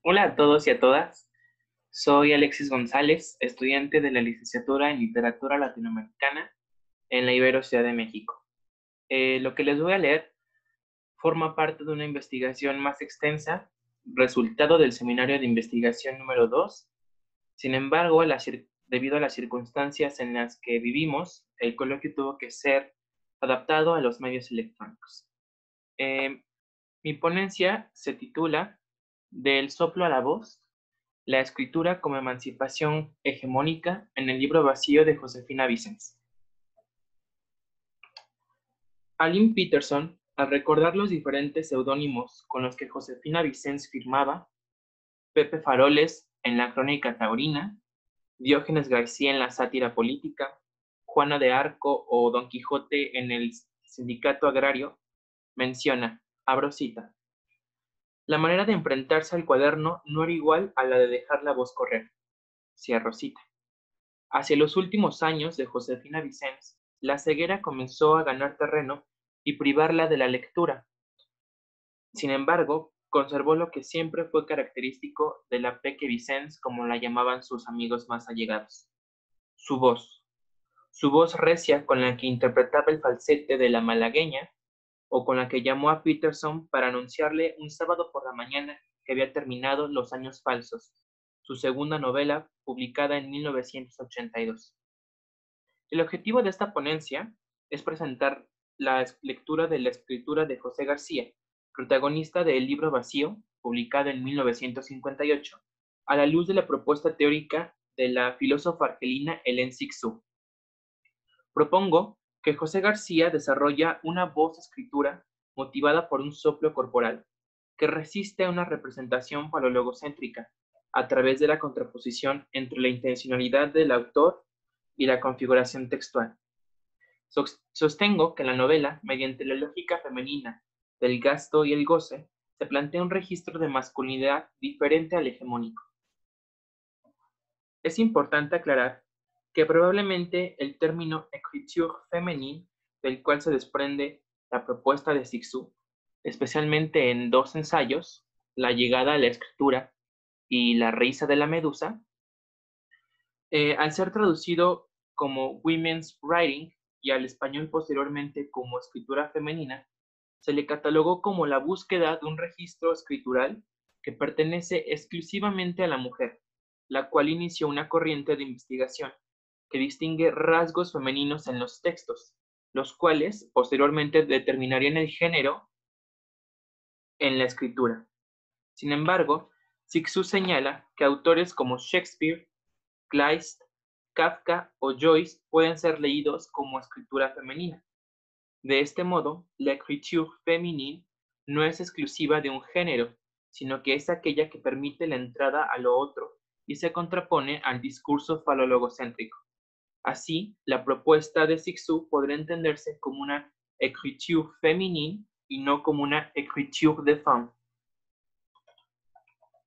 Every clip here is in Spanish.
Hola a todos y a todas. Soy Alexis González, estudiante de la licenciatura en Literatura Latinoamericana en la Ibero Ciudad de México. Lo que les voy a leer forma parte de una investigación más extensa, resultado del seminario de investigación número 2. Sin embargo, debido a las circunstancias en las que vivimos, el coloquio tuvo que ser adaptado a los medios electrónicos. Eh, Mi ponencia se titula Del soplo a la voz, la escritura como emancipación hegemónica en el libro vacío de Josefina Vicens. Aline Peterson, al recordar los diferentes seudónimos con los que Josefina Vicens firmaba, Pepe Faroles en la Crónica Taurina, Diógenes García en la Sátira Política, Juana de Arco o Don Quijote en el Sindicato Agrario, menciona, abro cita, la manera de enfrentarse al cuaderno no era igual a la de dejar la voz correr, cierro cita. Hacia los últimos años de Josefina Vicens, la ceguera comenzó a ganar terreno y privarla de la lectura. Sin embargo, conservó lo que siempre fue característico de la Peque Vicens, como la llamaban sus amigos más allegados: su voz. Su voz recia con la que interpretaba el falsete de la malagueña, o con la que llamó a Peterson para anunciarle un sábado por la mañana que había terminado Los años falsos, su segunda novela publicada en 1982. El objetivo de esta ponencia es presentar la lectura de la escritura de José García, protagonista de El libro vacío, publicado en 1958, a la luz de la propuesta teórica de la filósofa argelina Hélène Cixous. Propongo que José García desarrolla una voz-escritura motivada por un soplo corporal que resiste a una representación palologocéntrica a través de la contraposición entre la intencionalidad del autor y la configuración textual. Sostengo que la novela, mediante la lógica femenina del gasto y el goce, se plantea un registro de masculinidad diferente al hegemónico. Es importante aclarar que probablemente el término écriture féminine, del cual se desprende la propuesta de Cixous, especialmente en dos ensayos, La llegada a la escritura y La risa de la medusa, al ser traducido como women's writing y al español posteriormente como escritura femenina, se le catalogó como la búsqueda de un registro escritural que pertenece exclusivamente a la mujer, la cual inició una corriente de investigación que distingue rasgos femeninos en los textos, los cuales posteriormente determinarían el género en la escritura. Sin embargo, Cixous señala que autores como Shakespeare, Kleist, Kafka o Joyce pueden ser leídos como escritura femenina. De este modo, la écriture féminine no es exclusiva de un género, sino que es aquella que permite la entrada a lo otro y se contrapone al discurso falologocéntrico. Así, la propuesta de Cixous podría entenderse como una écriture féminine y no como una écriture de femme.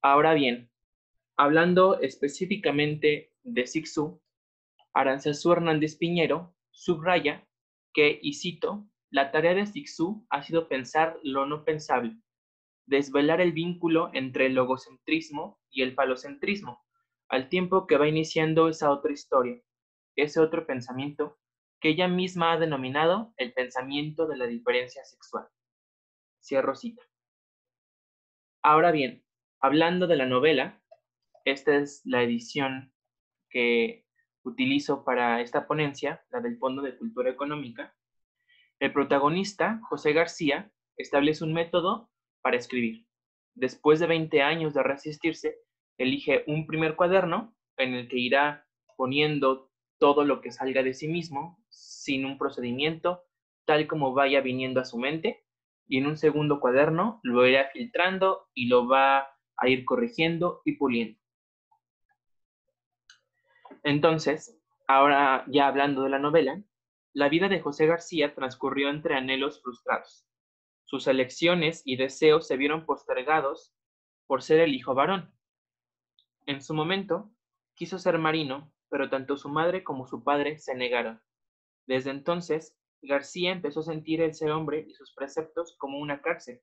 Ahora bien, hablando específicamente de Cixous, Aranzazú Hernández Piñero subraya que, y cito, la tarea de Cixous ha sido pensar lo no pensable, desvelar el vínculo entre el logocentrismo y el falocentrismo, al tiempo que va iniciando esa otra historia, ese otro pensamiento que ella misma ha denominado el pensamiento de la diferencia sexual. Cierro cita. Ahora bien, hablando de la novela, esta es la edición que utilizo para esta ponencia, la del Fondo de Cultura Económica. El protagonista, José García, establece un método para escribir. Después de 20 años de resistirse, elige un primer cuaderno en el que irá poniendo todo lo que salga de sí mismo, sin un procedimiento, tal como vaya viniendo a su mente, y en un segundo cuaderno lo irá filtrando y lo va a ir corrigiendo y puliendo. Entonces, ahora ya hablando de la novela, la vida de José García transcurrió entre anhelos frustrados. Sus elecciones y deseos se vieron postergados por ser el hijo varón. En su momento, quiso ser marino, pero tanto su madre como su padre se negaron. Desde entonces, García empezó a sentir el ser hombre y sus preceptos como una cárcel.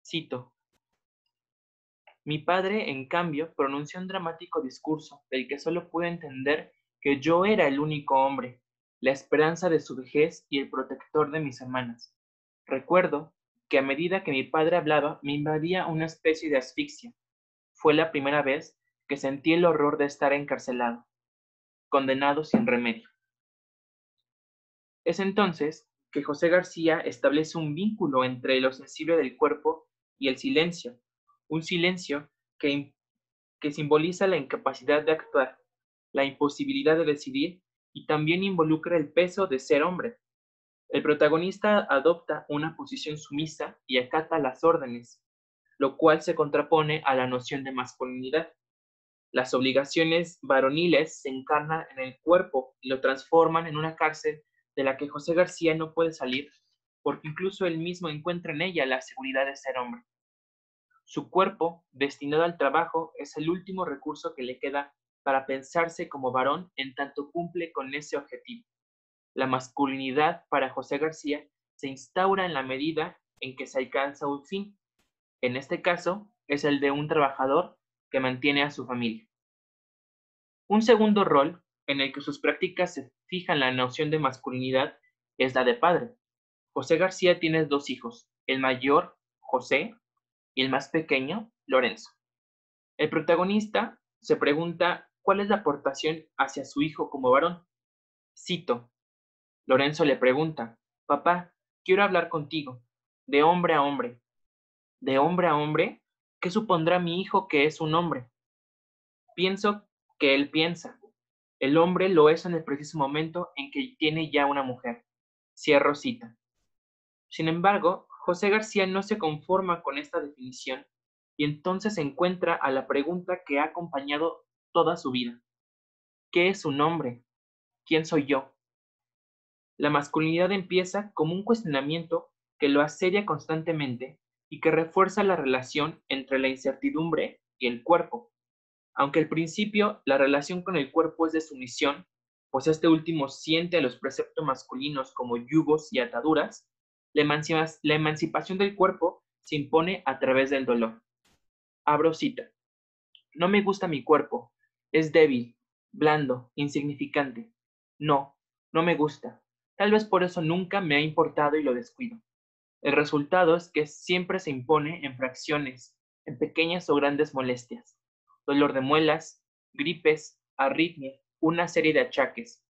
Cito: Mi padre, en cambio, pronunció un dramático discurso del que solo pude entender que yo era el único hombre, la esperanza de su vejez y el protector de mis hermanas. Recuerdo que a medida que mi padre hablaba me invadía una especie de asfixia. Fue la primera vez que sentí el horror de estar encarcelado, condenado sin remedio. Es entonces que José García establece un vínculo entre lo sensible del cuerpo y el silencio, un silencio que simboliza la incapacidad de actuar, la imposibilidad de decidir y también involucra el peso de ser hombre. El protagonista adopta una posición sumisa y acata las órdenes, lo cual se contrapone a la noción de masculinidad. Las obligaciones varoniles se encarnan en el cuerpo y lo transforman en una cárcel de la que José García no puede salir, porque incluso él mismo encuentra en ella la seguridad de ser hombre. Su cuerpo, destinado al trabajo, es el último recurso que le queda para pensarse como varón en tanto cumple con ese objetivo. La masculinidad para José García se instaura en la medida en que se alcanza un fin. En este caso, es el de un trabajador que mantiene a su familia. Un segundo rol, en el que sus prácticas se fijan la noción de masculinidad, es la de padre. José García tiene dos hijos, el mayor, José, y el más pequeño, Lorenzo. El protagonista se pregunta cuál es la aportación hacia su hijo como varón. Cito, Lorenzo le pregunta, papá, quiero hablar contigo, de hombre a hombre. ¿De hombre a hombre? ¿Qué supondrá mi hijo que es un hombre? Pienso que él piensa. El hombre lo es en el preciso momento en que tiene ya una mujer. Cierro cita. Sin embargo, José García no se conforma con esta definición y entonces se encuentra a la pregunta que ha acompañado toda su vida. ¿Qué es un hombre? ¿Quién soy yo? La masculinidad empieza como un cuestionamiento que lo asedia constantemente y que refuerza la relación entre la incertidumbre y el cuerpo. Aunque al principio la relación con el cuerpo es de sumisión, pues este último siente a los preceptos masculinos como yugos y ataduras, la emancipación del cuerpo se impone a través del dolor. Abro cita. No me gusta mi cuerpo. Es débil, blando, insignificante. No, no me gusta. Tal vez por eso nunca me ha importado y lo descuido. El resultado es que siempre se impone en fracciones, en pequeñas o grandes molestias. Dolor de muelas, gripes, arritmia, una serie de achaques.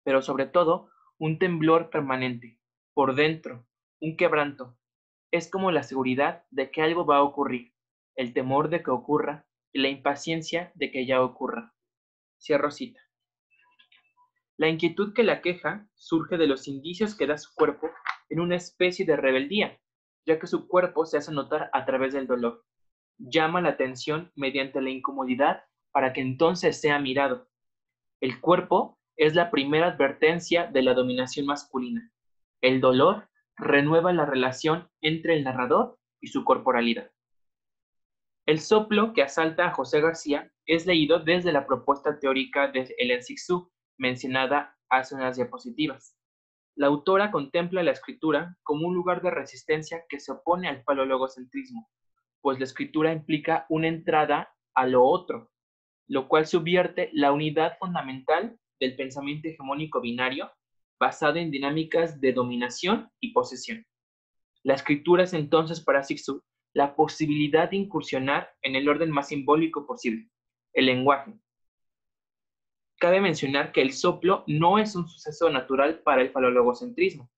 Pero sobre todo, un temblor permanente. Por dentro, un quebranto. Es como la seguridad de que algo va a ocurrir, el temor de que ocurra y la impaciencia de que ya ocurra. Cierro cita. La inquietud que la queja surge de los indicios que da su cuerpo en una especie de rebeldía, ya que su cuerpo se hace notar a través del dolor. Llama la atención mediante la incomodidad para que entonces sea mirado. El cuerpo es la primera advertencia de la dominación masculina. El dolor renueva la relación entre el narrador y su corporalidad. El soplo que asalta a José García es leído desde la propuesta teórica de Hélène Cixous, mencionada hace unas diapositivas. La autora contempla la escritura como un lugar de resistencia que se opone al falologocentrismo, pues la escritura implica una entrada a lo otro, lo cual subvierte la unidad fundamental del pensamiento hegemónico binario basado en dinámicas de dominación y posesión. La escritura es entonces para Cixous la posibilidad de incursionar en el orden más simbólico posible, el lenguaje. Cabe mencionar que el soplo no es un suceso natural para el falologocentrismo,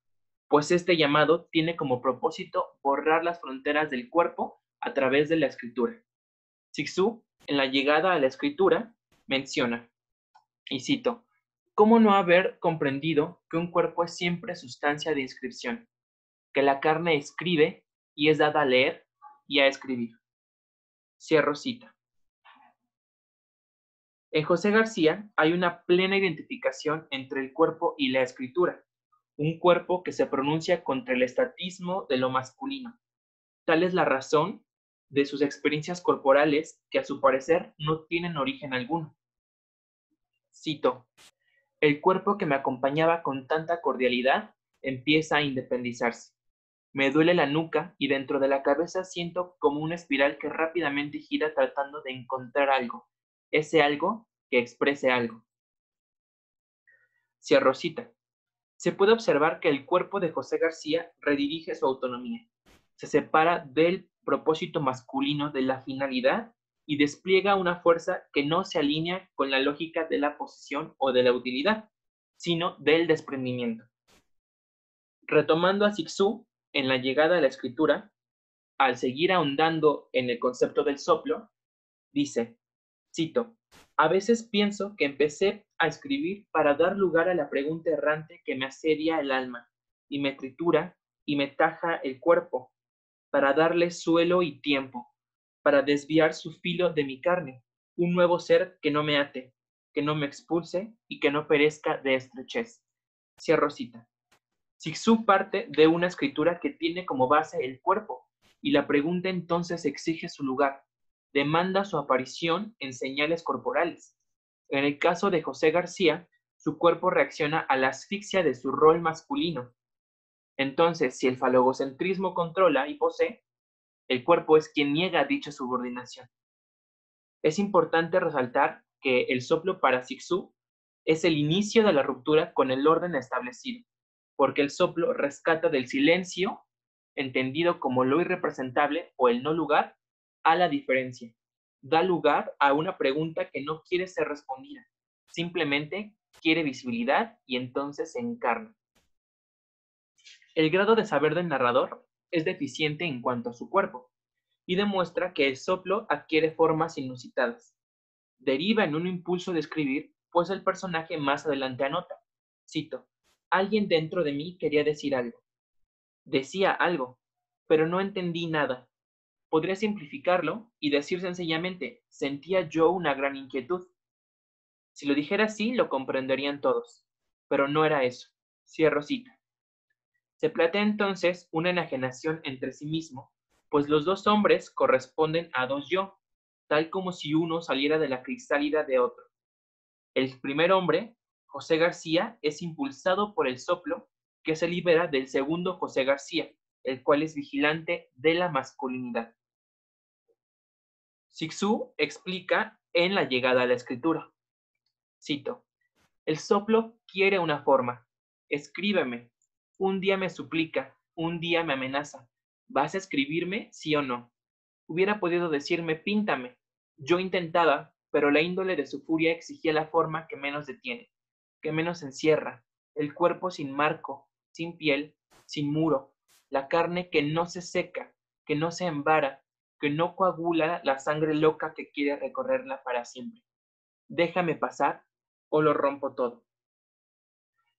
pues este llamado tiene como propósito borrar las fronteras del cuerpo a través de la escritura. Cixous, en la llegada a la escritura, menciona, y cito, ¿cómo no haber comprendido que un cuerpo es siempre sustancia de inscripción, que la carne escribe y es dada a leer y a escribir? Cierro cita. En José García hay una plena identificación entre el cuerpo y la escritura, un cuerpo que se pronuncia contra el estatismo de lo masculino. Tal es la razón de sus experiencias corporales que a su parecer no tienen origen alguno. Cito, el cuerpo que me acompañaba con tanta cordialidad empieza a independizarse. Me duele la nuca y dentro de la cabeza siento como una espiral que rápidamente gira tratando de encontrar algo, ese algo que exprese algo. Cia Rosita. Se puede observar que el cuerpo de José García redirige su autonomía, se separa del propósito masculino de la finalidad y despliega una fuerza que no se alinea con la lógica de la posesión o de la utilidad, sino del desprendimiento. Retomando a Cixous en la llegada a la escritura, al seguir ahondando en el concepto del soplo, dice, cito, a veces pienso que empecé a escribir para dar lugar a la pregunta errante que me asedia el alma, y me tritura y me taja el cuerpo, para darle suelo y tiempo, para desviar su filo de mi carne, un nuevo ser que no me ate, que no me expulse y que no perezca de estrechez. Cierro cita. Cixous parte de una escritura que tiene como base el cuerpo, y la pregunta entonces exige su lugar, demanda su aparición en señales corporales. En el caso de José García, su cuerpo reacciona a la asfixia de su rol masculino. Entonces, si el falogocentrismo controla y posee, el cuerpo es quien niega dicha subordinación. Es importante resaltar que el soplo para Cixous es el inicio de la ruptura con el orden establecido, porque el soplo rescata del silencio, entendido como lo irrepresentable o el no lugar, a la diferencia. Da lugar a una pregunta que no quiere ser respondida, simplemente quiere visibilidad y entonces se encarna. El grado de saber del narrador es deficiente en cuanto a su cuerpo, y demuestra que el soplo adquiere formas inusitadas. Deriva en un impulso de escribir, pues el personaje más adelante anota, cito, alguien dentro de mí quería decir algo. Decía algo, pero no entendí nada. Podría simplificarlo y decir sencillamente, sentía yo una gran inquietud. Si lo dijera así, lo comprenderían todos, pero no era eso. Cierro cita. Se plantea entonces una enajenación entre sí mismo, pues los dos hombres corresponden a dos yo, tal como si uno saliera de la crisálida de otro. El primer hombre, José García, es impulsado por el soplo que se libera del segundo José García, el cual es vigilante de la masculinidad. Cixous explica en la llegada a la escritura, cito, el soplo quiere una forma, escríbeme, un día me suplica, un día me amenaza, ¿vas a escribirme, sí o no? Hubiera podido decirme, píntame, yo intentaba, pero la índole de su furia exigía la forma que menos detiene, que menos encierra, el cuerpo sin marco, sin piel, sin muro, la carne que no se seca, que no se embara, que no coagula la sangre loca que quiere recorrerla para siempre. Déjame pasar o lo rompo todo.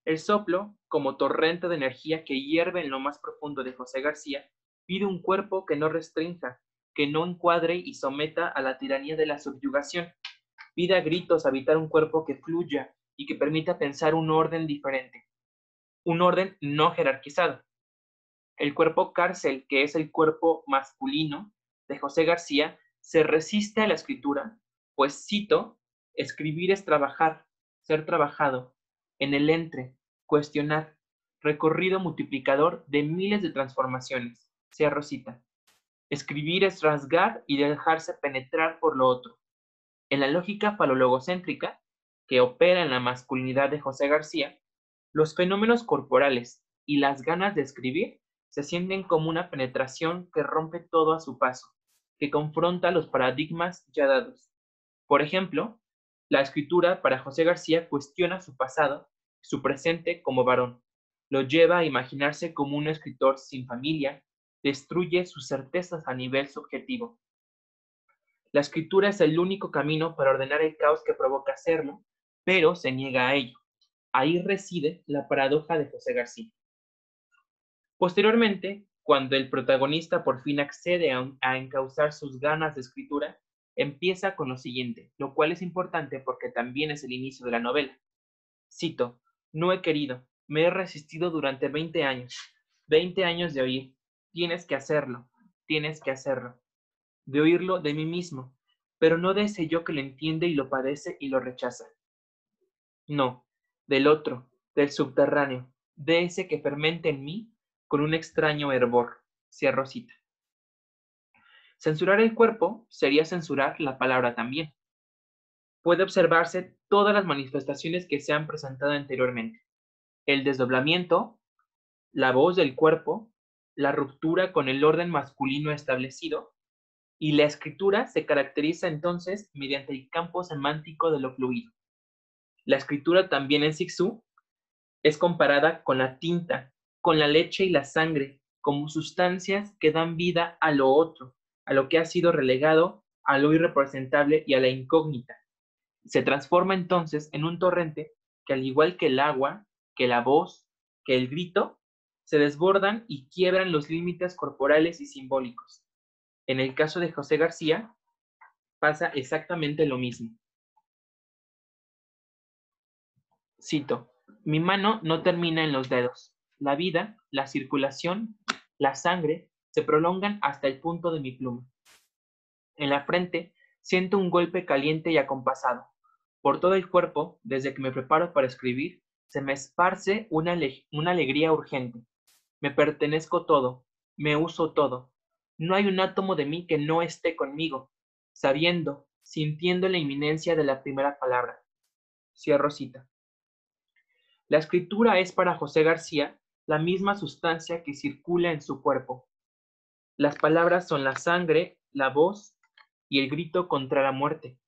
El soplo, como torrente de energía que hierve en lo más profundo de José García, pide un cuerpo que no restrinja, que no encuadre y someta a la tiranía de la subyugación. Pide a gritos habitar un cuerpo que fluya y que permita pensar un orden diferente, un orden no jerarquizado. El cuerpo cárcel, que es el cuerpo masculino de José García, se resiste a la escritura, pues cito, escribir es trabajar, ser trabajado, en el entre, cuestionar, recorrido multiplicador de miles de transformaciones. Cierro cita. Escribir es rasgar y dejarse penetrar por lo otro. En la lógica falologocéntrica, que opera en la masculinidad de José García, los fenómenos corporales y las ganas de escribir se sienten como una penetración que rompe todo a su paso, que confronta los paradigmas ya dados. Por ejemplo, la escritura para José García cuestiona su pasado, su presente como varón, lo lleva a imaginarse como un escritor sin familia, destruye sus certezas a nivel subjetivo. La escritura es el único camino para ordenar el caos que provoca hacerlo, pero se niega a ello. Ahí reside la paradoja de José García. Posteriormente, cuando el protagonista por fin accede a encauzar sus ganas de escritura, empieza con lo siguiente, lo cual es importante porque también es el inicio de la novela. Cito, no he querido, me he resistido durante 20 años de oír, tienes que hacerlo, de oírlo de mí mismo, pero no de ese yo que lo entiende y lo padece y lo rechaza. No, del otro, del subterráneo, de ese que fermenta en mí con un extraño hervor. Cierro cita. Censurar el cuerpo sería censurar la palabra también. Puede observarse todas las manifestaciones que se han presentado anteriormente. El desdoblamiento, la voz del cuerpo, la ruptura con el orden masculino establecido, y la escritura se caracteriza entonces mediante el campo semántico de lo fluido. La escritura también en Cixous es comparada con la tinta, con la leche y la sangre, como sustancias que dan vida a lo otro, a lo que ha sido relegado, a lo irrepresentable y a la incógnita. Se transforma entonces en un torrente que, al igual que el agua, que la voz, que el grito, se desbordan y quiebran los límites corporales y simbólicos. En el caso de José García, pasa exactamente lo mismo. Cito: mi mano no termina en los dedos. La vida, la circulación, la sangre se prolongan hasta el punto de mi pluma. En la frente siento un golpe caliente y acompasado. Por todo el cuerpo, desde que me preparo para escribir, se me esparce una alegría urgente. Me pertenezco todo, me uso todo. No hay un átomo de mí que no esté conmigo, sabiendo, sintiendo la inminencia de la primera palabra. Cierro cita. La escritura es para José García la misma sustancia que circula en su cuerpo. Las palabras son la sangre, la voz y el grito contra la muerte.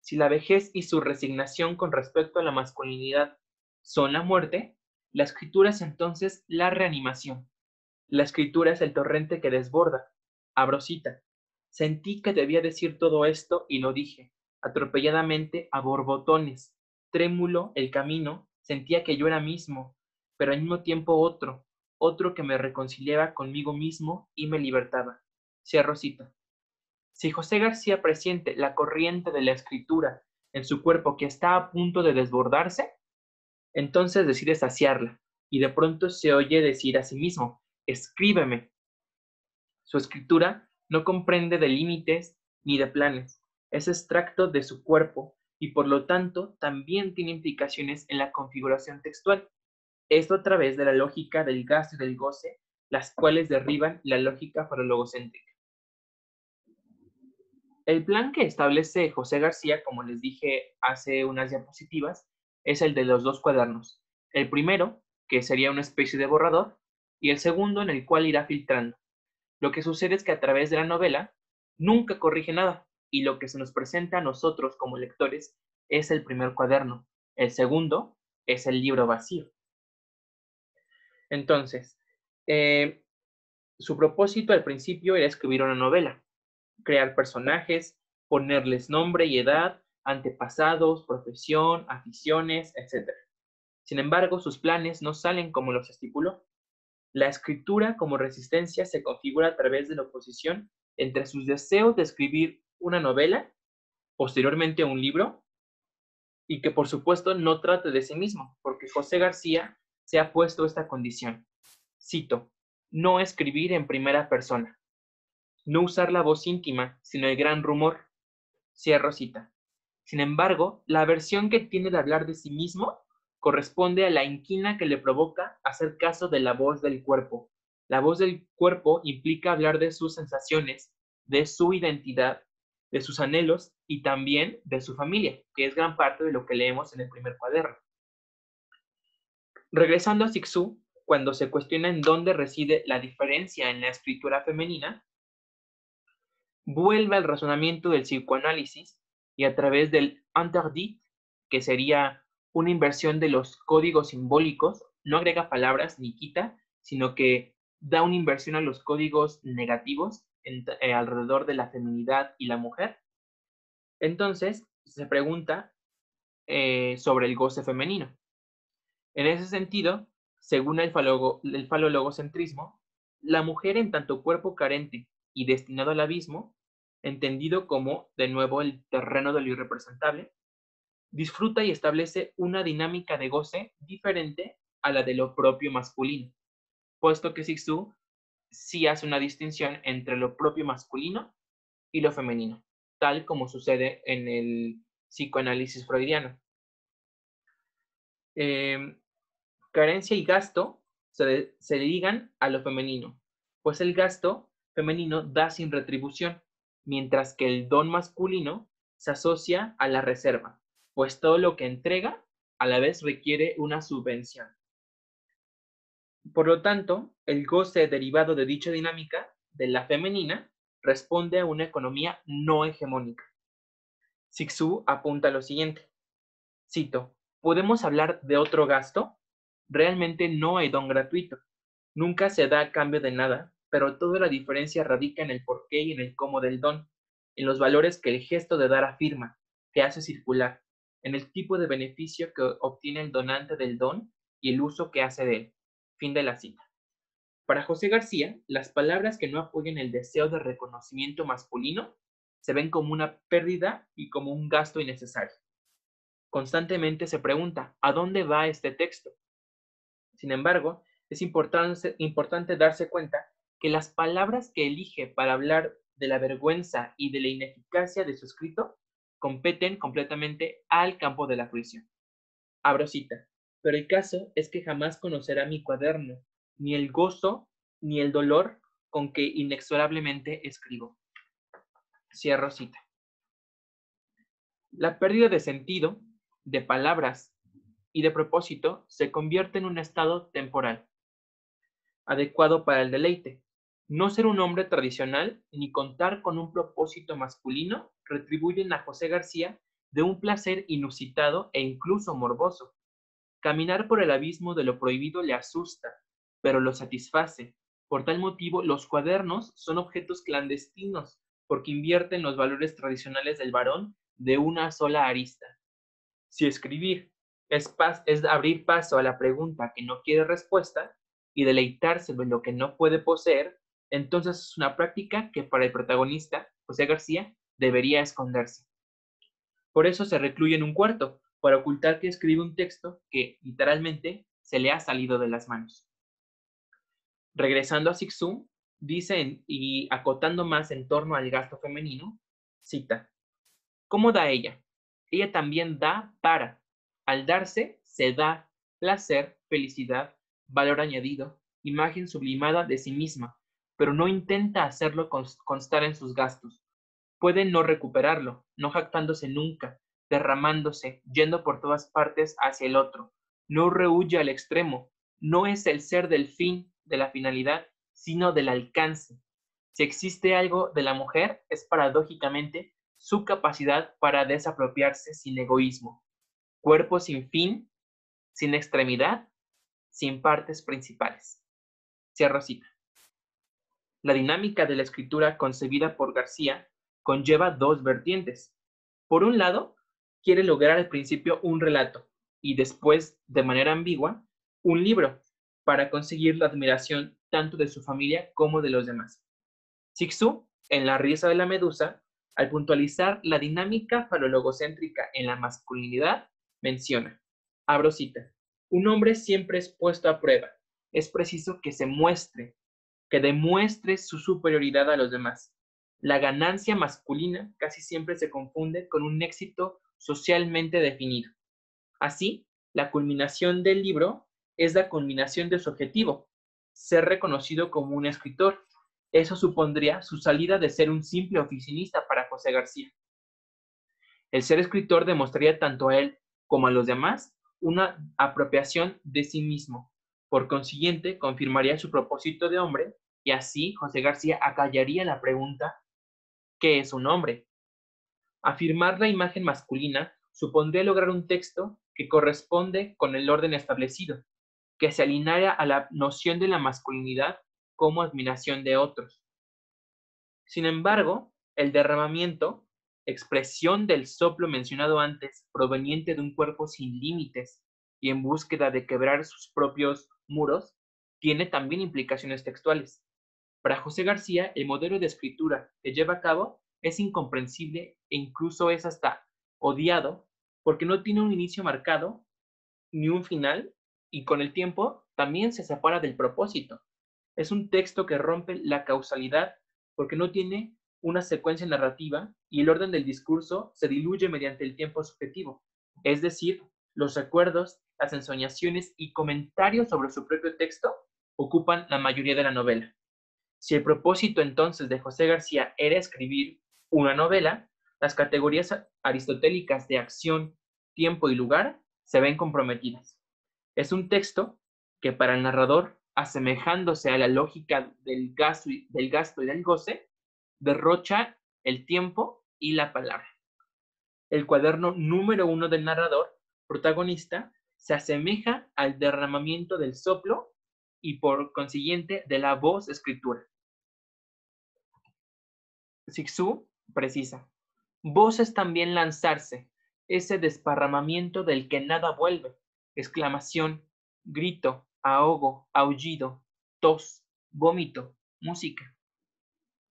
Si la vejez y su resignación con respecto a la masculinidad son la muerte, la escritura es entonces la reanimación. La escritura es el torrente que desborda. Abro cita. Sentí que debía decir todo esto y lo dije, atropelladamente a borbotones. Trémulo el camino, sentía que yo era mismo, pero al mismo tiempo otro que me reconciliaba conmigo mismo y me libertaba. Cierro cita. Si José García presiente la corriente de la escritura en su cuerpo que está a punto de desbordarse, entonces decide saciarla, y de pronto se oye decir a sí mismo: escríbeme. Su escritura no comprende de límites ni de planes, es extracto de su cuerpo y por lo tanto también tiene implicaciones en la configuración textual. Esto a través de la lógica del gasto y del goce, las cuales derriban la lógica farologocéntrica. El plan que establece José García, como les dije hace unas diapositivas, es el de los dos cuadernos. El primero, que sería una especie de borrador, y el segundo en el cual irá filtrando. Lo que sucede es que a través de la novela nunca corrige nada, y lo que se nos presenta a nosotros como lectores es el primer cuaderno. El segundo es el libro vacío. Entonces, su propósito al principio era escribir una novela, crear personajes, ponerles nombre y edad, antepasados, profesión, aficiones, etc. Sin embargo, sus planes no salen como los estipuló. La escritura como resistencia se configura a través de la oposición entre sus deseos de escribir una novela, posteriormente un libro, y que por supuesto no trate de sí mismo, porque José García se ha puesto esta condición. Cito: no escribir en primera persona, no usar la voz íntima, sino el gran rumor. Cierro cita. Sin embargo, la aversión que tiene de hablar de sí mismo corresponde a la inquina que le provoca hacer caso de la voz del cuerpo. La voz del cuerpo implica hablar de sus sensaciones, de su identidad, de sus anhelos y también de su familia, que es gran parte de lo que leemos en el primer cuaderno. Regresando a Cixous, cuando se cuestiona en dónde reside la diferencia en la escritura femenina, vuelve al razonamiento del psicoanálisis y a través del interdit, que sería una inversión de los códigos simbólicos, no agrega palabras ni quita, sino que da una inversión a los códigos negativos alrededor de la feminidad y la mujer. Entonces, se pregunta sobre el goce femenino. En ese sentido, según el falologocentrismo, la mujer en tanto cuerpo carente y destinado al abismo, entendido como, de nuevo, el terreno de lo irrepresentable, disfruta y establece una dinámica de goce diferente a la de lo propio masculino, puesto que Cixous sí hace una distinción entre lo propio masculino y lo femenino, tal como sucede en el psicoanálisis freudiano. Carencia y gasto se ligan a lo femenino, pues el gasto femenino da sin retribución, mientras que el don masculino se asocia a la reserva, pues todo lo que entrega a la vez requiere una subvención. Por lo tanto, el goce derivado de dicha dinámica de la femenina responde a una economía no hegemónica. Cixous apunta lo siguiente, cito, ¿podemos hablar de otro gasto? Realmente no hay don gratuito. Nunca se da a cambio de nada, pero toda la diferencia radica en el porqué y en el cómo del don, en los valores que el gesto de dar afirma, que hace circular, en el tipo de beneficio que obtiene el donante del don y el uso que hace de él. Fin de la cita. Para José García, las palabras que no apoyen el deseo de reconocimiento masculino se ven como una pérdida y como un gasto innecesario. Constantemente se pregunta, ¿a dónde va este texto? Sin embargo, es importante darse cuenta que las palabras que elige para hablar de la vergüenza y de la ineficacia de su escrito competen completamente al campo de la fruición. Abro cita, pero el caso es que jamás conocerá mi cuaderno, ni el gozo, ni el dolor con que inexorablemente escribo. Cierro cita. La pérdida de sentido, de palabras y de propósito se convierte en un estado temporal, adecuado para el deleite. No ser un hombre tradicional ni contar con un propósito masculino retribuyen a José García de un placer inusitado e incluso morboso. Caminar por el abismo de lo prohibido le asusta, pero lo satisface. Por tal motivo, los cuadernos son objetos clandestinos, porque invierten los valores tradicionales del varón de una sola arista. Si escribir es abrir paso a la pregunta que no quiere respuesta y deleitarse de lo que no puede poseer, entonces es una práctica que para el protagonista, José García, debería esconderse. Por eso se recluye en un cuarto, para ocultar que escribe un texto que, literalmente, se le ha salido de las manos. Regresando a Cixous, dice, y acotando más en torno al gasto femenino, cita, ¿cómo da ella? Ella también da para. Al darse, se da placer, felicidad, valor añadido, imagen sublimada de sí misma, pero no intenta hacerlo constar en sus gastos. Puede no recuperarlo, no jactándose nunca, derramándose, yendo por todas partes hacia el otro. No rehuye al extremo, no es el ser del fin, de la finalidad, sino del alcance. Si existe algo de la mujer, es paradójicamente su capacidad para desapropiarse sin egoísmo. Cuerpo sin fin, sin extremidad, sin partes principales. Cierro cita. La dinámica de la escritura concebida por García conlleva dos vertientes. Por un lado, quiere lograr al principio un relato y después, de manera ambigua, un libro para conseguir la admiración tanto de su familia como de los demás. Cixous, en La risa de la medusa, al puntualizar la dinámica falologocéntrica en la masculinidad, menciona, abro cita, un hombre siempre es puesto a prueba, es preciso que se muestre, que demuestre su superioridad a los demás. La ganancia masculina casi siempre se confunde con un éxito socialmente definido. Así, la culminación del libro es la culminación de su objetivo, ser reconocido como un escritor. Eso supondría su salida de ser un simple oficinista para José García. El ser escritor demostraría tanto a él como a los demás una apropiación de sí mismo. Por consiguiente, confirmaría su propósito de hombre y así José García acallaría la pregunta ¿qué es un hombre? Afirmar la imagen masculina supondría lograr un texto que corresponde con el orden establecido, que se alineara a la noción de la masculinidad como admiración de otros. Sin embargo, el derramamiento, expresión del soplo mencionado antes, proveniente de un cuerpo sin límites y en búsqueda de quebrar sus propios muros, tiene también implicaciones textuales. Para José García, el modelo de escritura que lleva a cabo es incomprensible e incluso es hasta odiado porque no tiene un inicio marcado ni un final y con el tiempo también se separa del propósito. Es un texto que rompe la causalidad porque no tiene una secuencia narrativa y el orden del discurso se diluye mediante el tiempo subjetivo, es decir, los recuerdos las ensoñaciones y comentarios sobre su propio texto ocupan la mayoría de la novela. Si el propósito entonces de José García era escribir una novela, las categorías aristotélicas de acción, tiempo y lugar se ven comprometidas. Es un texto que para el narrador, asemejándose a la lógica del gasto y del goce, derrocha el tiempo y la palabra. El cuaderno número 1 del narrador, protagonista, se asemeja al derramamiento del soplo y por consiguiente de la voz escritura. Cixous precisa: voz es también lanzarse, ese desparramamiento del que nada vuelve, exclamación, grito, ahogo, aullido, tos, vómito, música.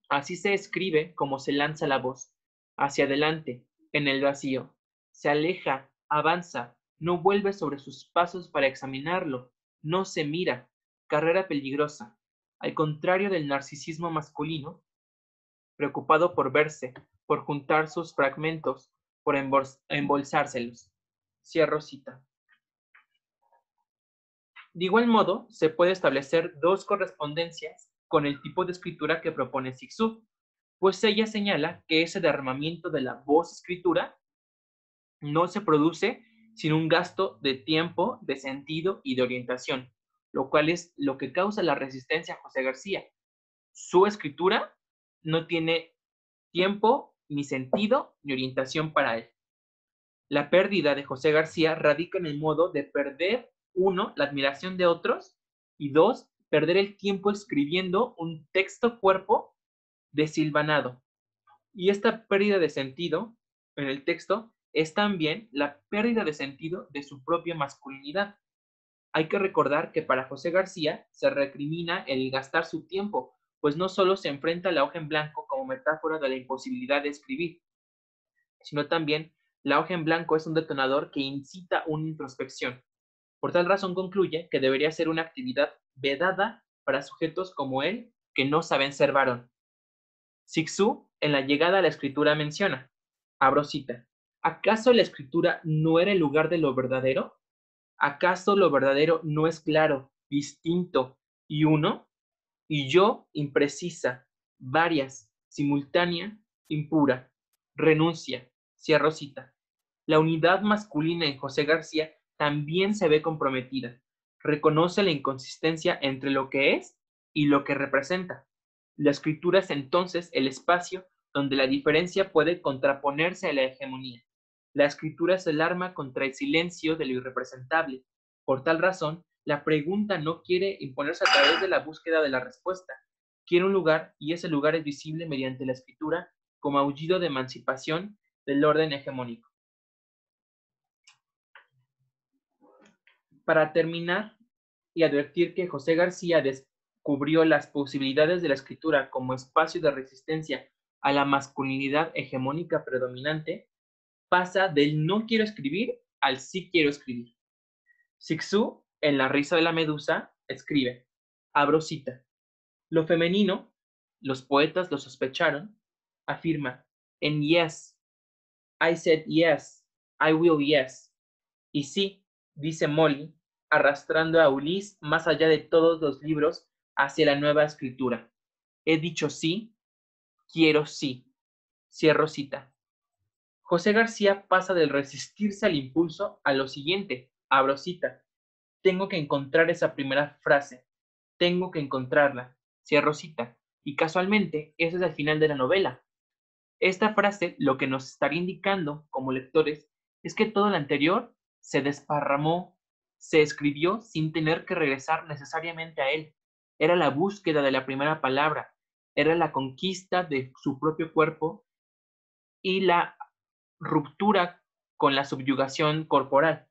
Así se escribe como se lanza la voz, hacia adelante, en el vacío. Se aleja, avanza, no vuelve sobre sus pasos para examinarlo, no se mira, carrera peligrosa. Al contrario del narcisismo masculino, preocupado por verse, por juntar sus fragmentos, por embolsárselos. Cierro cita. De igual modo, se puede establecer dos correspondencias con el tipo de escritura que propone Cixous, pues ella señala que ese derramamiento de la voz escritura no se produce sin un gasto de tiempo, de sentido y de orientación, lo cual es lo que causa la resistencia a José García. Su escritura no tiene tiempo, ni sentido, ni orientación para él. La pérdida de José García radica en el modo de perder, uno, la admiración de otros, y dos, perder el tiempo escribiendo un texto cuerpo desilvanado. Y esta pérdida de sentido en el texto es también la pérdida de sentido de su propia masculinidad. Hay que recordar que para José García se recrimina el gastar su tiempo, pues no solo se enfrenta a la hoja en blanco como metáfora de la imposibilidad de escribir, sino también la hoja en blanco es un detonador que incita una introspección. Por tal razón concluye que debería ser una actividad vedada para sujetos como él que no saben ser varón. Cixous, en la llegada a la escritura menciona, abro cita, ¿acaso la escritura no era el lugar de lo verdadero? ¿Acaso lo verdadero no es claro, distinto y uno? Y yo, imprecisa, varias, simultánea, impura, renuncia, cierro cita. La unidad masculina en José García también se ve comprometida. Reconoce la inconsistencia entre lo que es y lo que representa. La escritura es entonces el espacio donde la diferencia puede contraponerse a la hegemonía. La escritura es el arma contra el silencio de lo irrepresentable. Por tal razón, la pregunta no quiere imponerse a través de la búsqueda de la respuesta. Quiere un lugar y ese lugar es visible mediante la escritura como aullido de emancipación del orden hegemónico. Para terminar y advertir que José García descubrió las posibilidades de la escritura como espacio de resistencia a la masculinidad hegemónica predominante, pasa del no quiero escribir al sí quiero escribir. Cixous, en La risa de la medusa, escribe, abro cita, lo femenino, los poetas lo sospecharon, afirma, en yes, I said yes, I will yes, y sí, dice Molly, arrastrando a Ulises más allá de todos los libros hacia la nueva escritura. He dicho sí, quiero sí. Cierro cita. José García pasa del resistirse al impulso a lo siguiente, abro cita. Tengo que encontrar esa primera frase, tengo que encontrarla, cierro cita. Y casualmente, ese es el final de la novela. Esta frase lo que nos estaría indicando como lectores es que todo lo anterior se desparramó, se escribió sin tener que regresar necesariamente a él. Era la búsqueda de la primera palabra, era la conquista de su propio cuerpo y la ruptura con la subyugación corporal.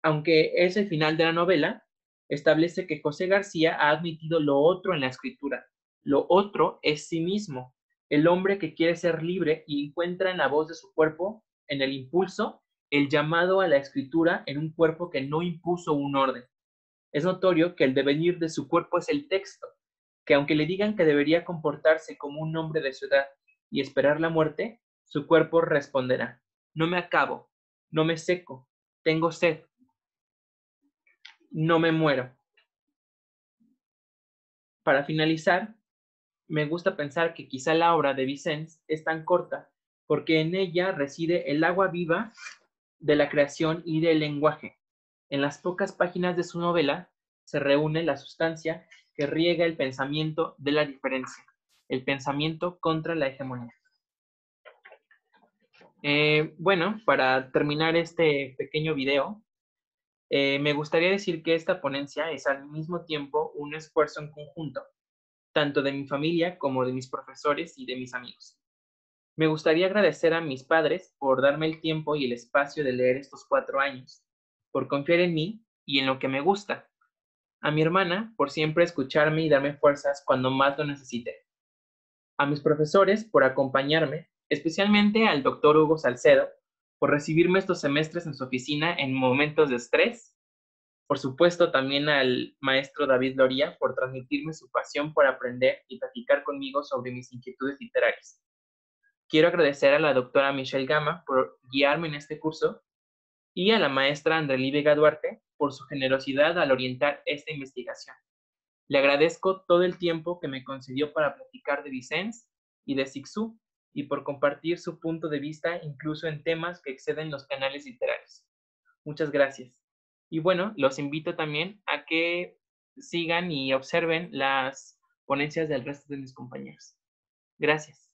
Aunque es el final de la novela, establece que José García ha admitido lo otro en la escritura. Lo otro es sí mismo, el hombre que quiere ser libre y encuentra en la voz de su cuerpo, en el impulso, el llamado a la escritura en un cuerpo que no impuso un orden. Es notorio que el devenir de su cuerpo es el texto, que aunque le digan que debería comportarse como un hombre de su edad y esperar la muerte, su cuerpo responderá, no me acabo, no me seco, Tengo sed. No me muero. Para finalizar, me gusta pensar que quizá la obra de Vicens es tan corta porque en ella reside el agua viva de la creación y del lenguaje. En las pocas páginas de su novela se reúne la sustancia que riega el pensamiento de la diferencia, el pensamiento contra la hegemonía. Bueno, para terminar este pequeño video, me gustaría decir que esta ponencia es al mismo tiempo un esfuerzo en conjunto, tanto de mi familia como de mis profesores y de mis amigos. Me gustaría agradecer a mis padres por darme el tiempo y el espacio de leer estos 4 años, por confiar en mí y en lo que me gusta. A mi hermana por siempre escucharme y darme fuerzas cuando más lo necesite. A mis profesores por acompañarme, especialmente al doctor Hugo Salcedo, por recibirme estos semestres en su oficina en momentos de estrés. Por supuesto, también al maestro David Loría por transmitirme su pasión por aprender y platicar conmigo sobre mis inquietudes literarias. Quiero agradecer a la doctora Michelle Gama por guiarme en este curso y a la maestra Andrelí Vega Duarte por su generosidad al orientar esta investigación. Le agradezco todo el tiempo que me concedió para platicar de Vicens y de Cixous y por compartir su punto de vista incluso en temas que exceden los canales literarios. Muchas gracias. Y bueno, los invito también a que sigan y observen las ponencias del resto de mis compañeros. Gracias.